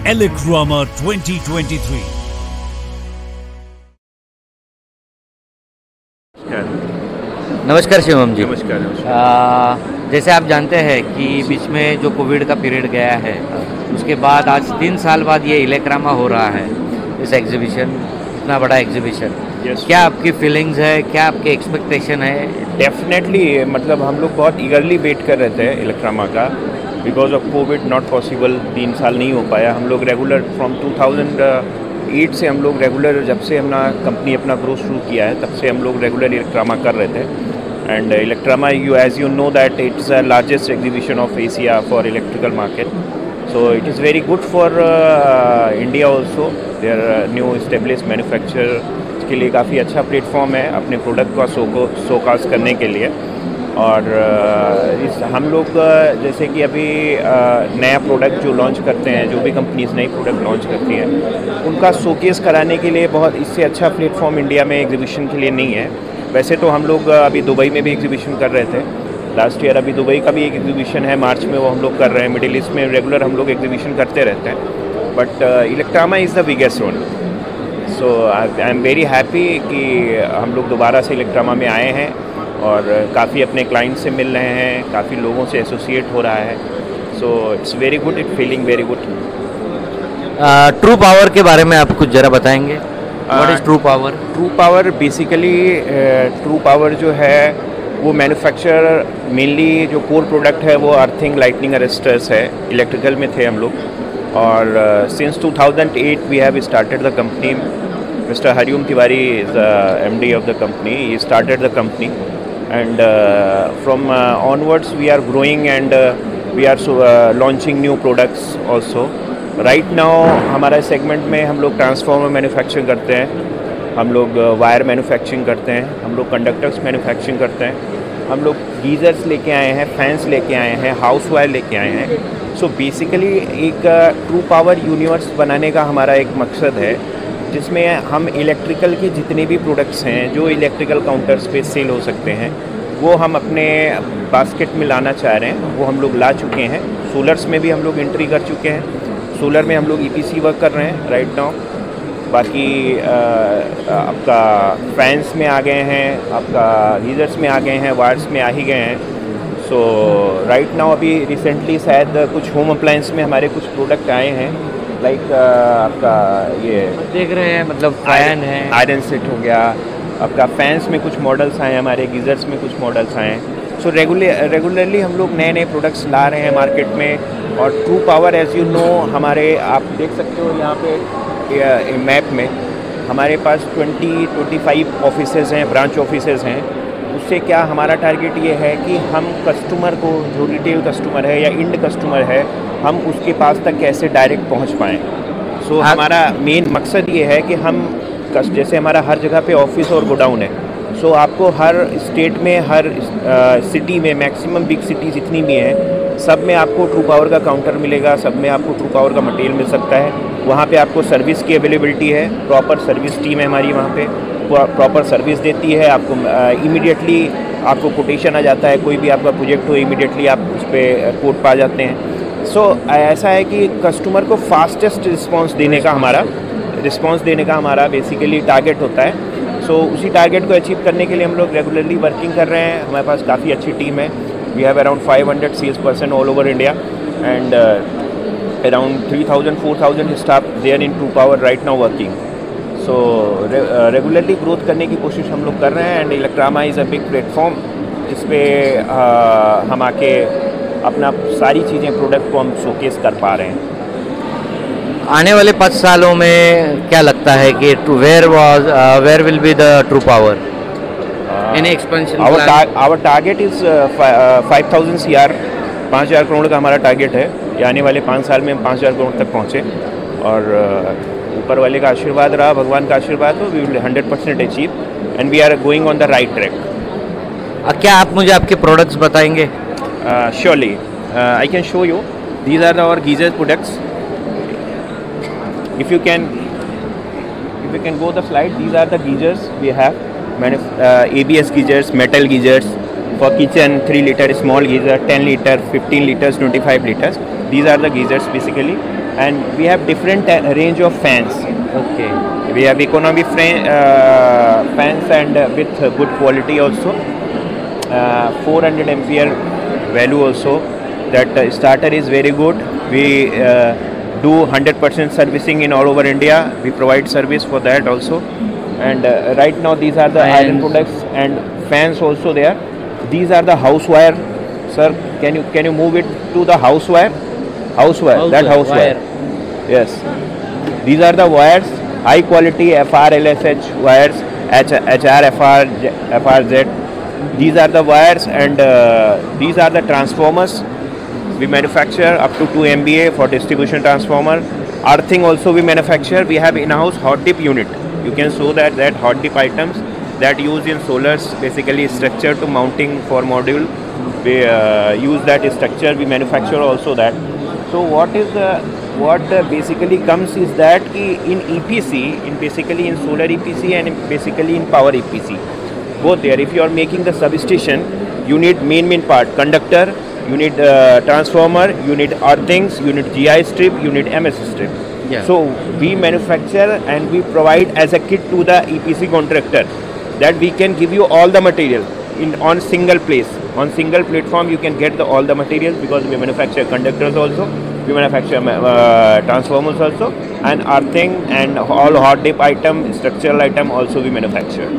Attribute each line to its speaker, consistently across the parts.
Speaker 1: Elecrama 2023.
Speaker 2: नमस्कार शिवम जी।
Speaker 3: नमस्कार।
Speaker 2: जैसे आप जानते हैं कि बीच में जो कोविड का पीरियड गया है, उसके बाद आज 3 साल बाद ये इलेक्रामा हो रहा है, इस एग्जीबिशन, इतना बड़ा एग्जीबिशन। क्या आपकी फीलिंग्स है, क्या आपके एक्सपेक्टेशन है?
Speaker 3: डेफिनेटली, मतलब हम लोग बहुत ईगरली वेट कर रहे थे इलेक्रामा का। Because of Covid not possible, 3 साल नहीं हो पाया। हम लोग रेगुलर फ्रॉम 2008 से हम लोग रेगुलर, जब से हमने कंपनी अपना ग्रोथ शुरू किया है तब से हम लोग रेगुलर इलेक्ट्रामा कर रहे थे। And Elecrama, as you know that it's the largest exhibition of Asia for electrical market. So it is very good for India also. There new establish manufacture के लिए काफ़ी अच्छा प्लेटफॉर्म है अपने प्रोडक्ट का शोकास्ट करने के लिए। और हम लोग जैसे कि अभी नया प्रोडक्ट जो लॉन्च करते हैं, जो भी कंपनीज नई प्रोडक्ट लॉन्च करती हैं, उनका शोकेस कराने के लिए बहुत इससे अच्छा प्लेटफॉर्म इंडिया में एग्जीबिशन के लिए नहीं है। वैसे तो हम लोग अभी दुबई में भी एग्जीबिशन कर रहे थे लास्ट ईयर। अभी दुबई का भी एक एग्जीबिशन है, मार्च में, वो हम लोग कर रहे हैं। मिडिल ईस्ट में रेगुलर हम लोग एग्जीबिशन करते रहते हैं, but Elecrama is the biggest one. So I am very happy कि हम लोग दोबारा से इलेक्ट्रामा में आए हैं और काफ़ी अपने क्लाइंट से मिल रहे हैं, काफ़ी लोगों से एसोसिएट हो रहा है। So it's very good, it feeling very good.
Speaker 2: True power के बारे में आप कुछ ज़रा बताएंगे? What is true power?
Speaker 3: True power basically, true power जो है वो मैन्युफैक्चर, मेनली जो कोर प्रोडक्ट है वो अर्थिंग लाइटनिंग अरेस्टर्स है। इलेक्ट्रिकल में थे हम लोग, और since 2008 we have started the company. Mr. Hariom Tiwari is the MD of the company. He started the company, and from onwards we are growing, and we are launching new products also. Right now हमारा segment में हम लोग transformer manufacturing करते हैं, हम लोग wire manufacturing करते हैं, हम लोग कंडक्टर्स मैन्युफैक्चरिंग करते हैं, हम लोग गीज़र्स लेके आए हैं, फैंस लेके आए हैं, हाउस वायर लेके आए हैं। सो बेसिकली एक ट्रू पावर यूनिवर्स बनाने का हमारा एक मकसद है, जिसमें हम इलेक्ट्रिकल के जितने भी प्रोडक्ट्स हैं जो इलेक्ट्रिकल काउंटर्स पे सेल हो सकते हैं, वो हम अपने बास्केट में लाना चाह रहे हैं। वो हम लोग ला चुके हैं। सोलर्स में भी हम लोग एंट्री कर चुके हैं। सोलर में हम लोग EPC वर्क कर रहे हैं राइट नाउ। बाकी आपका फैंस में आ गए हैं, आपका गीज़र्स में आ गए हैं, वायर्स में आ ही गए हैं। सो राइट नाउ अभी रिसेंटली शायद कुछ होम अप्लायंस में हमारे कुछ प्रोडक्ट आए हैं, लाइक आपका ये
Speaker 2: देख रहे हैं, मतलब फैन है,
Speaker 3: आयरन सेट हो गया, आपका फैंस में कुछ मॉडल्स आए हैं, हमारे गीज़र्स में कुछ मॉडल्स आए हैं। सो रेगुलरली हम लोग नए नए प्रोडक्ट्स ला रहे हैं मार्केट में। और true power, as you know, हमारे आप देख सकते हो यहाँ पे मैप में हमारे पास 20-25 ऑफिसेज़ हैं, ब्रांच ऑफिसेज़ हैं। उससे क्या हमारा टारगेट ये है कि हम कस्टमर को, जो रिटेल कस्टमर है या इंड कस्टमर है, हम उसके पास तक कैसे डायरेक्ट पहुंच पाएँ। सो हमारा मेन मकसद ये है कि हम, जैसे हमारा हर जगह पे ऑफिस और गोडाउन है, सो आपको हर स्टेट में, हर सिटी में, मैक्सिमम बिग सिटी जितनी भी हैं, सब में आपको ट्रू पावर का काउंटर मिलेगा, सब में आपको ट्रू पावर का मटेरियल मिल सकता है। वहाँ पे आपको सर्विस की अवेलेबिलिटी है, प्रॉपर सर्विस टीम है हमारी वहाँ पे, प्रॉपर सर्विस देती है आपको। इमीडिएटली आपको कोटेशन आ जाता है, कोई भी आपका प्रोजेक्ट हो, इमीडिएटली आप उस पर कोट पा जाते हैं। सो ऐसा है कि कस्टमर को फास्टेस्ट रिस्पांस देने का हमारा बेसिकली टारगेट होता है। सो उसी टारगेट को अचीव करने के लिए हम लोग रेगुलरली वर्किंग कर रहे हैं। हमारे पास काफ़ी अच्छी टीम है। We have around 500 sales person all over India, and around 3000-4000 staff there in True Power right now working. So regularly growth करने की कोशिश हम लोग कर रहे हैं, and Elecrama is a big platform जिसपे हम आके अपना सारी चीज़ें, प्रोडक्ट को हम शोकेस कर पा रहे हैं।
Speaker 2: आने वाले 5 सालों में क्या लगता है कि where will be the true power? Any expansion?
Speaker 3: Our target is 5000 CR, 5000 crore का हमारा टारगेट है कि आने वाले 5 साल में हम 5000 करोड़ तक पहुँचे। और ऊपर वाले का आशीर्वाद रहा, भगवान का आशीर्वाद हो, we will 100% achieve, and we are going on the right track.
Speaker 2: क्या आप मुझे आपके प्रोडक्ट्स बताएंगे?
Speaker 3: Surely, I can show you. These are our geyser products. If you can go the slide, these are the geysers we have. ABS geysers, metal geysers for kitchen, 3 liter small geyser, 10 liter, 15 liters, 25 liters. These are the geysers basically, and we have different range of fans.
Speaker 2: Okay.
Speaker 3: We have economy fans and with good quality also. 400 ampere value also. That starter is very good. We do 100% servicing in all over India. We provide service for that also. And right now these are the iron products and fans also there. These are the house wire. Sir, can you move it to the house wire? House wire. Yes. These are the wires. High quality FR LSH wires. HR FRZ. These are the wires and these are the transformers. We manufacture up to 2 MVA for distribution transformer. Earthing also we manufacture. We have in-house hot dip unit. You can show that hot dip items that use in solars, basically structure to mounting for module. We use that structure. We manufacture also that. So what basically comes is that in EPC, basically in solar EPC and basically in power EPC, both there. If you are making the substation, you need main part conductor. You need transformer, you need earthings, you need GI strip, you need MS strip.
Speaker 2: Yeah.
Speaker 3: So we manufacture and we provide as a kit to the EPC contractor that we can give you all the material on single place. On single platform you can get all the materials because we manufacture conductors also, we manufacture transformers also, and earthing and all hot dip item, structural item also we manufacture.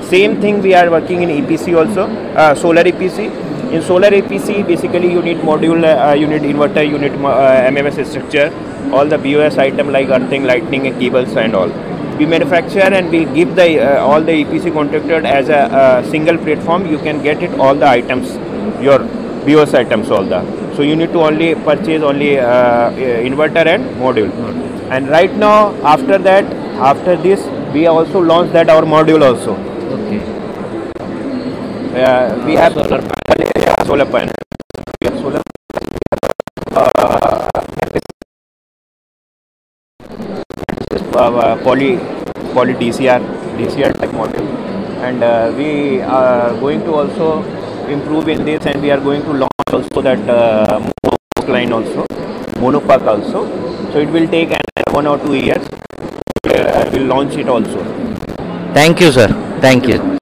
Speaker 3: Same thing we are working in EPC also, solar EPC. In solar EPC, basically you need module, you need inverter, you need MMS structure, all the BOS item like earthing, lightning, and cables and all. We manufacture and we give the all the EPC contractor as a single platform. You can get it all the items, your BOS items all the. So you need to only purchase only inverter and module. And right now, after this, we also launched that our module also.
Speaker 2: Okay.
Speaker 3: We have solar panel. We have solar poly DCR type module, and we are going to also improve in this, and we are going to launch also that line also, monopack also. So it will take 1 or 2 years. We will launch it also.
Speaker 2: Thank you, sir. Thank you.